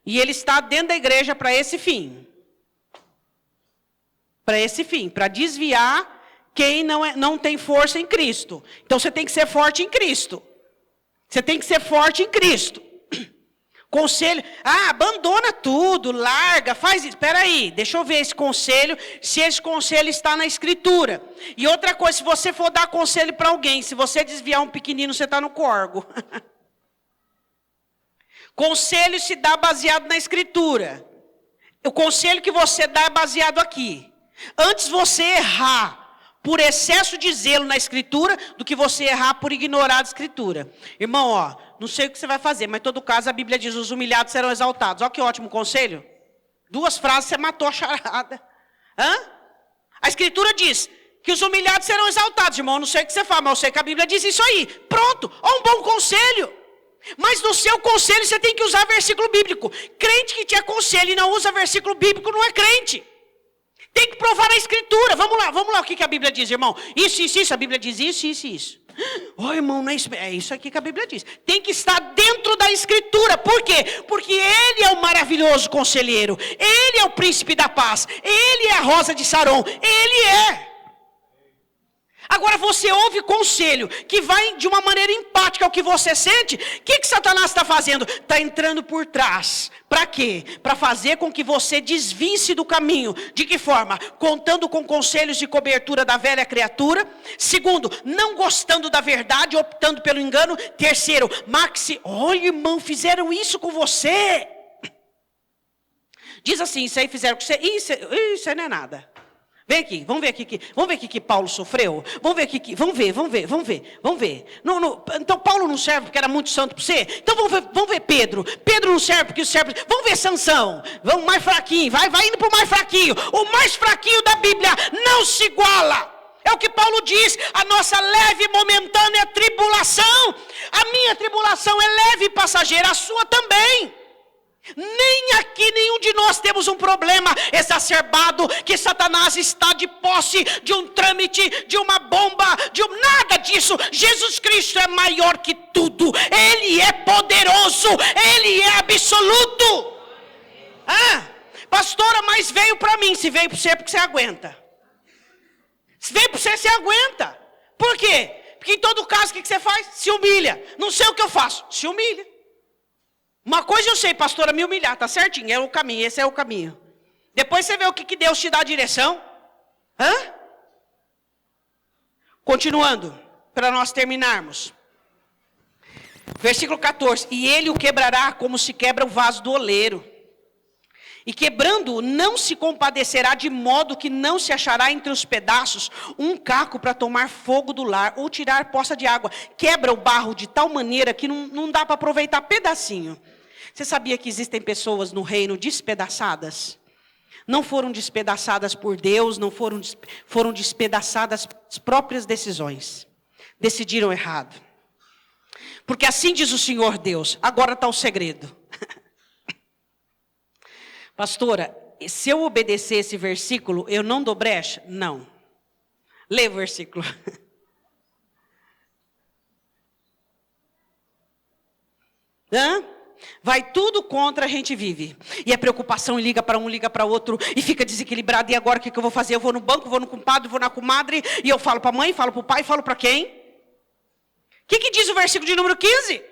E ele está dentro da igreja para esse fim. Para esse fim, para desviar quem não tem força em Cristo. Então você tem que ser forte em Cristo. Você tem que ser forte em Cristo. Conselho, abandona tudo, larga, faz isso. Espera aí, deixa eu ver esse conselho, se esse conselho está na Escritura. E outra coisa, se você for dar conselho para alguém, se você desviar um pequenino, você está no corgo. Conselho se dá baseado na Escritura. O conselho que você dá é baseado aqui. Antes você errar por excesso de zelo na Escritura, do que você errar por ignorar a Escritura. Irmão, não sei o que você vai fazer, mas em todo caso a Bíblia diz, os humilhados serão exaltados. Olha que ótimo conselho. 2 frases, você matou a charada. A Escritura diz que os humilhados serão exaltados. Irmão, não sei o que você fala, mas eu sei que a Bíblia diz isso aí. Pronto, olha um bom conselho. Mas no seu conselho você tem que usar versículo bíblico. Crente que te aconselha e não usa versículo bíblico não é crente. Tem que provar na Escritura. Vamos lá, o que a Bíblia diz, irmão? Isso, a Bíblia diz isso. Irmão, não é isso. É isso aqui que a Bíblia diz. Tem que estar dentro da Escritura. Por quê? Porque Ele é o maravilhoso conselheiro. Ele é o príncipe da paz. Ele é a rosa de Saron. Ele é. Agora você ouve conselho que vai de uma maneira empática ao que você sente. O que Satanás está fazendo? Está entrando por trás. Para quê? Para fazer com que você desvie-se do caminho. De que forma? Contando com conselhos de cobertura da velha criatura. Segundo, não gostando da verdade, optando pelo engano. Terceiro, olha irmão, fizeram isso com você. Diz assim, isso aí fizeram com você. Isso aí não é nada. Vem aqui, vamos ver aqui que Paulo sofreu. Vamos ver. Então Paulo não serve porque era muito santo para você. Então vamos ver Pedro. Pedro não serve porque serve. Vamos ver Sansão. Vamos mais fraquinho, vai indo para o mais fraquinho. O mais fraquinho da Bíblia não se iguala. É o que Paulo diz, a nossa leve e momentânea tribulação. A minha tribulação é leve e passageira, a sua também. Nem aqui nenhum de nós temos um problema exacerbado que Satanás está de posse de um trâmite, de uma bomba, nada disso. Jesus Cristo é maior que tudo. Ele é poderoso, Ele é absoluto. Pastora, mas veio para mim. Se veio para você é porque você aguenta. Se veio para você, você aguenta. Por quê? Porque em todo caso o que você faz? Se humilha. Não sei o que eu faço, se humilha. Uma coisa eu sei, pastora, me humilhar, tá certinho, é o caminho, esse é o caminho. Depois você vê o que Deus te dá a direção. Continuando, para nós terminarmos. Versículo 14, e ele o quebrará como se quebra o vaso do oleiro. E quebrando, não se compadecerá de modo que não se achará entre os pedaços um caco para tomar fogo do lar ou tirar poça de água. Quebra o barro de tal maneira que não dá para aproveitar pedacinho. Você sabia que existem pessoas no reino despedaçadas? Não foram despedaçadas por Deus, não foram despedaçadas pelas próprias decisões. Decidiram errado. Porque assim diz o Senhor Deus, agora está o segredo. Pastora, se eu obedecer esse versículo, eu não dou brecha? Não. Lê o versículo. Vai tudo contra, a gente vive. E é preocupação, e liga para um, liga para outro, e fica desequilibrado. E agora o que eu vou fazer? Eu vou no banco, vou no compadre, vou na comadre, e eu falo para a mãe, falo para o pai, falo para quem? O que diz o versículo de número 15?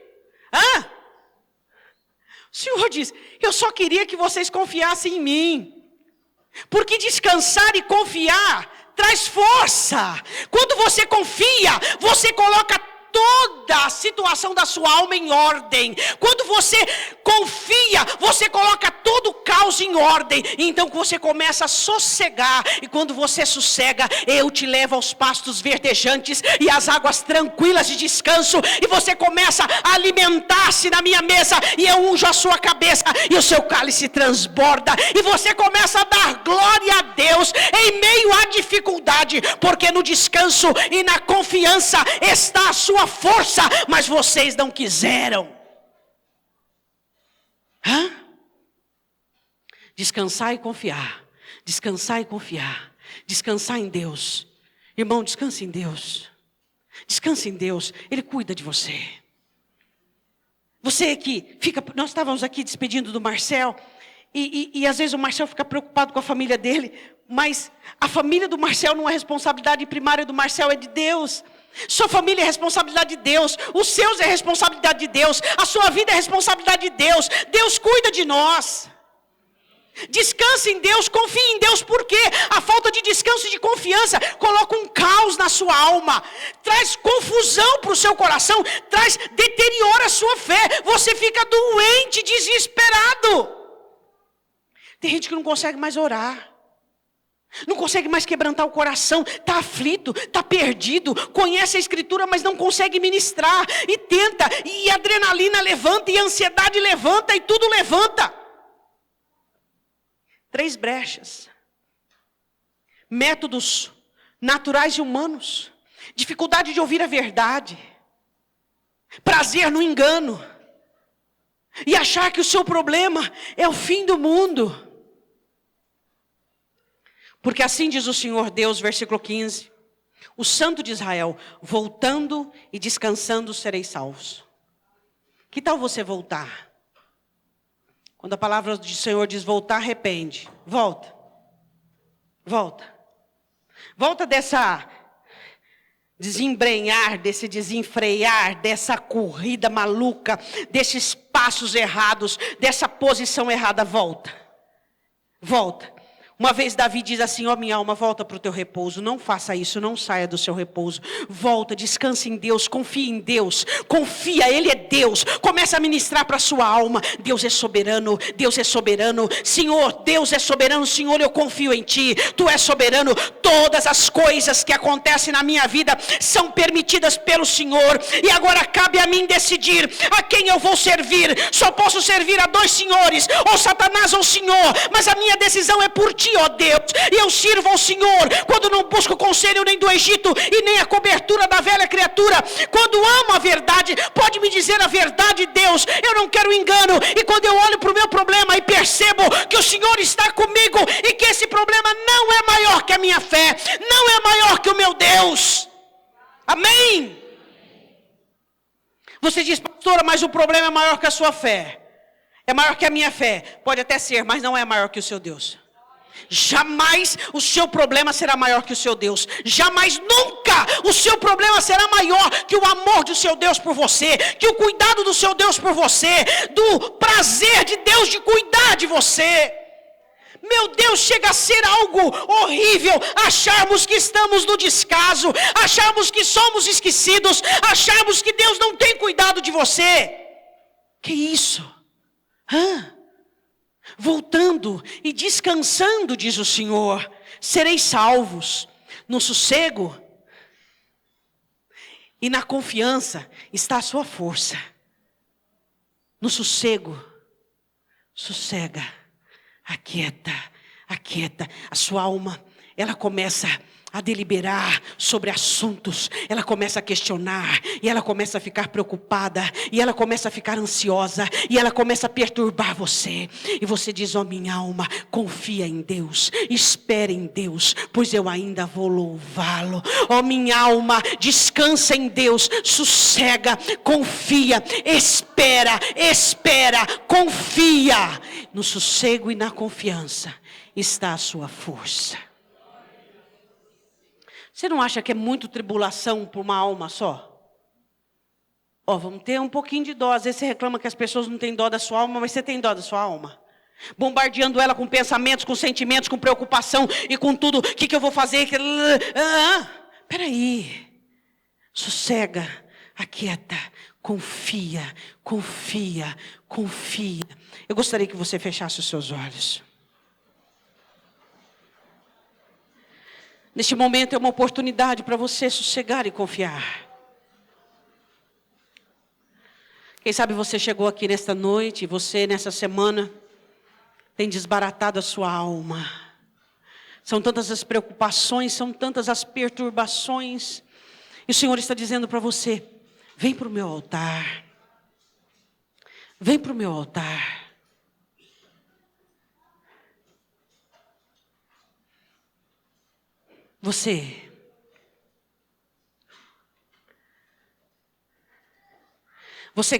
O Senhor diz, eu só queria que vocês confiassem em mim. Porque descansar e confiar traz força. Quando você confia, você coloca toda a situação da sua alma em ordem. Quando você confia, você coloca todo o caos em ordem. Então você começa a sossegar. E quando você sossega, eu te levo aos pastos verdejantes e às águas tranquilas de descanso. E você começa a alimentar-se na minha mesa. E eu unjo a sua cabeça e o seu cálice transborda. E você começa a dar glória a Deus em meio à dificuldade. Porque no descanso e na confiança está a sua força, mas vocês não quiseram. Descansar e confiar. Descansar e confiar. Descansar em Deus. Irmão, descanse em Deus. Descanse em Deus. Ele cuida de você. Você que fica... Nós estávamos aqui despedindo do Marcel. E às vezes o Marcel fica preocupado com a família dele, mas a família do Marcel não é responsabilidade primária do Marcel, é de Deus. Sua família é responsabilidade de Deus, os seus é responsabilidade de Deus, a sua vida é responsabilidade de Deus. Deus cuida de nós. Descanse em Deus, confie em Deus, porque a falta de descanso e de confiança coloca um caos na sua alma, traz confusão para o seu coração, deteriora a sua fé, você fica doente, desesperado. Tem gente que não consegue mais orar, não consegue mais quebrantar o coração, está aflito, está perdido, conhece a escritura, mas não consegue ministrar, e tenta, e a adrenalina levanta, e a ansiedade levanta, e tudo levanta. 3 brechas: métodos naturais e humanos, dificuldade de ouvir a verdade, prazer no engano, e achar que o seu problema é o fim do mundo. Porque assim diz o Senhor Deus, versículo 15: o Santo de Israel, voltando e descansando sereis salvos. Que tal você voltar? Quando a palavra do Senhor diz voltar, arrepende. Volta. Volta. Volta dessa desembrenhar, desse desenfrear, dessa corrida maluca, desses passos errados, dessa posição errada. Volta. Volta. Uma vez Davi diz assim: ó minha alma, volta para o teu repouso. Não faça isso, não saia do seu repouso. Volta, descanse em Deus, confia em Deus. Confia, Ele é Deus. Começa a ministrar para a sua alma. Deus é soberano, Deus é soberano. Senhor, Deus é soberano. Senhor, eu confio em Ti. Tu és soberano. Todas as coisas que acontecem na minha vida são permitidas pelo Senhor. E agora cabe a mim decidir a quem eu vou servir. Só posso servir a 2 senhores, ou Satanás ou o Senhor. Mas a minha decisão é por Ti, ó Deus, e eu sirvo ao Senhor, quando não busco conselho nem do Egito, e nem a cobertura da velha criatura, quando amo a verdade. Pode me dizer a verdade, Deus, eu não quero engano, e quando eu olho para o meu problema e percebo que o Senhor está comigo, e que esse problema não é maior que a minha fé, não é maior que o meu Deus, amém? Você diz: pastora, mas o problema é maior que a sua fé, é maior que a minha fé. Pode até ser, mas não é maior que o seu Deus. Jamais o seu problema será maior que o seu Deus. Jamais, nunca o seu problema será maior que o amor do seu Deus por você, que o cuidado do seu Deus por você, do prazer de Deus de cuidar de você. Meu Deus, chega a ser algo horrível acharmos que estamos no descaso, acharmos que somos esquecidos, acharmos que Deus não tem cuidado de você. Que isso? Voltando e descansando, diz o Senhor, sereis salvos. No sossego e na confiança está a sua força. No sossego, sossega, aquieta. A sua alma, ela começa a deliberar sobre assuntos, ela começa a questionar, e ela começa a ficar preocupada, e ela começa a ficar ansiosa, e ela começa a perturbar você, e você diz: ó minha alma, confia em Deus, espere em Deus, pois eu ainda vou louvá-lo. Ó minha alma, descansa em Deus, sossega, confia, espera, confia. No sossego e na confiança está a sua força. Você não acha que é muito tribulação para uma alma só? Vamos ter um pouquinho de dó. Às vezes você reclama que as pessoas não têm dó da sua alma, mas você tem dó da sua alma. Bombardeando ela com pensamentos, com sentimentos, com preocupação e com tudo. O que eu vou fazer? Peraí. Sossega, aquieta, confia. Eu gostaria que você fechasse os seus olhos. Neste momento é uma oportunidade para você sossegar e confiar. Quem sabe você chegou aqui nesta noite, e você nessa semana tem desbaratado a sua alma. São tantas as preocupações, são tantas as perturbações. E o Senhor está dizendo para você: vem para o meu altar. Vem para o meu altar. Você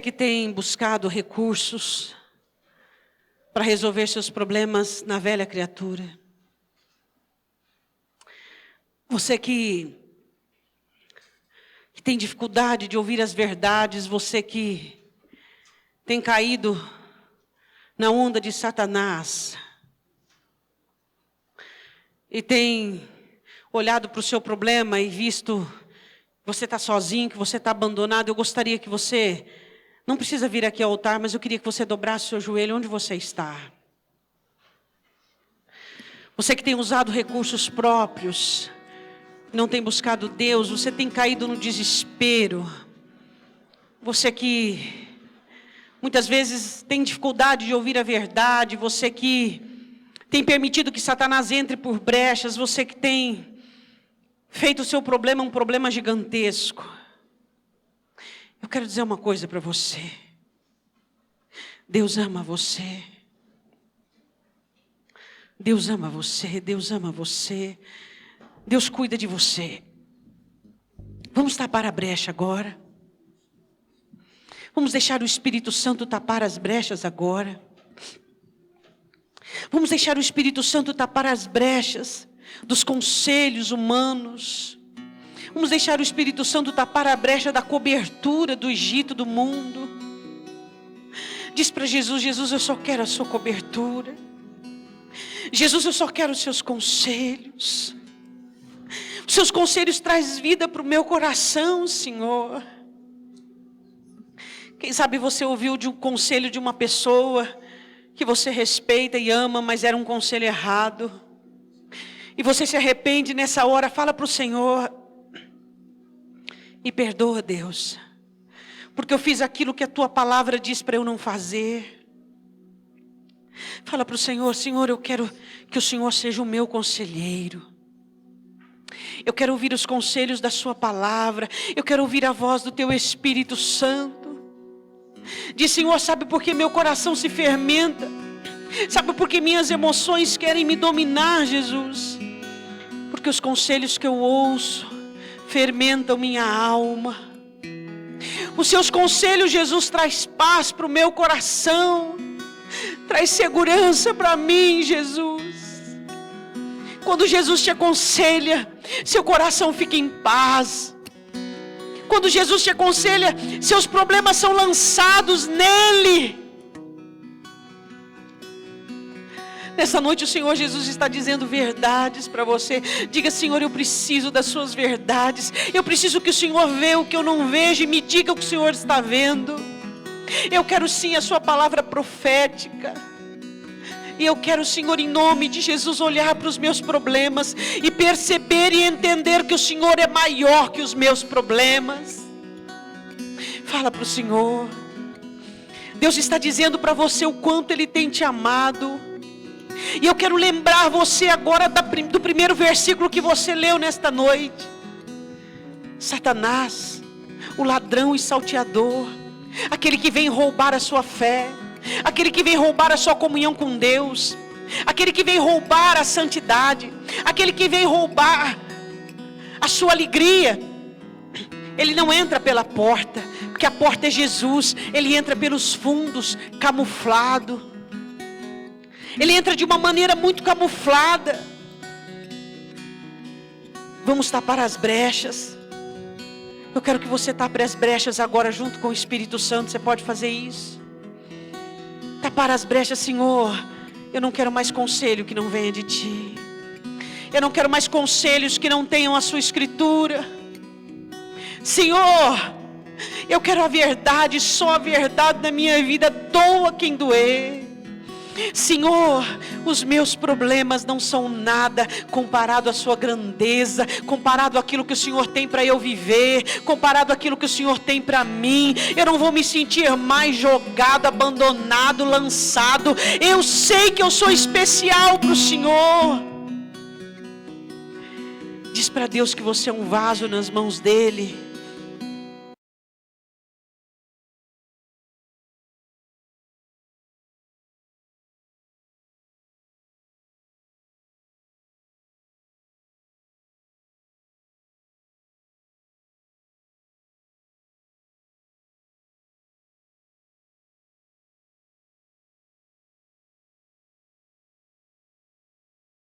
que tem buscado recursos, para resolver seus problemas na velha criatura. Você que tem dificuldade de ouvir as verdades, você que tem caído na onda de Satanás e tem olhado para o seu problema e visto que você está sozinho, que você está abandonado, eu gostaria que você, não precisa vir aqui ao altar, mas eu queria que você dobrasse o seu joelho onde você está. Você que tem usado recursos próprios, não tem buscado Deus, você tem caído no desespero. Você que muitas vezes tem dificuldade de ouvir a verdade, você que tem permitido que Satanás entre por brechas, você que tem feito o seu problema um problema gigantesco. Eu quero dizer uma coisa para você. Deus ama você. Deus ama você, Deus ama você. Deus cuida de você. Vamos tapar a brecha agora. Vamos deixar o Espírito Santo tapar as brechas agora. Vamos deixar o Espírito Santo tapar as brechas dos conselhos humanos. Vamos deixar o Espírito Santo tapar a brecha da cobertura do Egito, do mundo. Diz para Jesus: Jesus, eu só quero a sua cobertura. Jesus, eu só quero os seus conselhos. Os seus conselhos trazem vida para o meu coração, Senhor. Quem sabe você ouviu de um conselho de uma pessoa que você respeita e ama, mas era um conselho errado. E você se arrepende nessa hora, fala para o Senhor. E perdoa, Deus. Porque eu fiz aquilo que a tua palavra diz para eu não fazer. Fala para o Senhor: Senhor, eu quero que o Senhor seja o meu conselheiro. Eu quero ouvir os conselhos da sua palavra. Eu quero ouvir a voz do teu Espírito Santo. Diz: Senhor, sabe por que meu coração se fermenta? Sabe por que minhas emoções querem me dominar, Jesus? Porque os conselhos que eu ouço fermentam minha alma. Os seus conselhos, Jesus, traz paz para o meu coração. Traz segurança para mim, Jesus. Quando Jesus te aconselha, seu coração fica em paz. Quando Jesus te aconselha, seus problemas são lançados nele. Nessa noite o Senhor Jesus está dizendo verdades para você. Diga: Senhor, eu preciso das suas verdades. Eu preciso que o Senhor veja o que eu não vejo e me diga o que o Senhor está vendo. Eu quero sim a sua palavra profética. E eu quero, Senhor, em nome de Jesus, olhar para os meus problemas e perceber e entender que o Senhor é maior que os meus problemas. Fala para o Senhor. Deus está dizendo para você o quanto Ele tem te amado. E eu quero lembrar você agora do primeiro versículo que você leu nesta noite. Satanás, o ladrão e salteador, aquele que vem roubar a sua fé, aquele que vem roubar a sua comunhão com Deus, aquele que vem roubar a santidade, aquele que vem roubar a sua alegria. Ele não entra pela porta, porque a porta é Jesus. Ele entra pelos fundos, camuflado. Ele entra de uma maneira muito camuflada. Vamos tapar as brechas. Eu quero que você tape as brechas agora junto com o Espírito Santo. Você pode fazer isso? Tapar as brechas. Senhor, eu não quero mais conselho que não venha de ti. Eu não quero mais conselhos que não tenham a sua escritura. Senhor, eu quero a verdade, só a verdade na minha vida, doa quem doer. Senhor, os meus problemas não são nada comparado à sua grandeza, comparado àquilo que o Senhor tem para eu viver, comparado àquilo que o Senhor tem para mim. Eu não vou me sentir mais jogado, abandonado, lançado. Eu sei que eu sou especial para o Senhor. Diz para Deus que você é um vaso nas mãos dEle.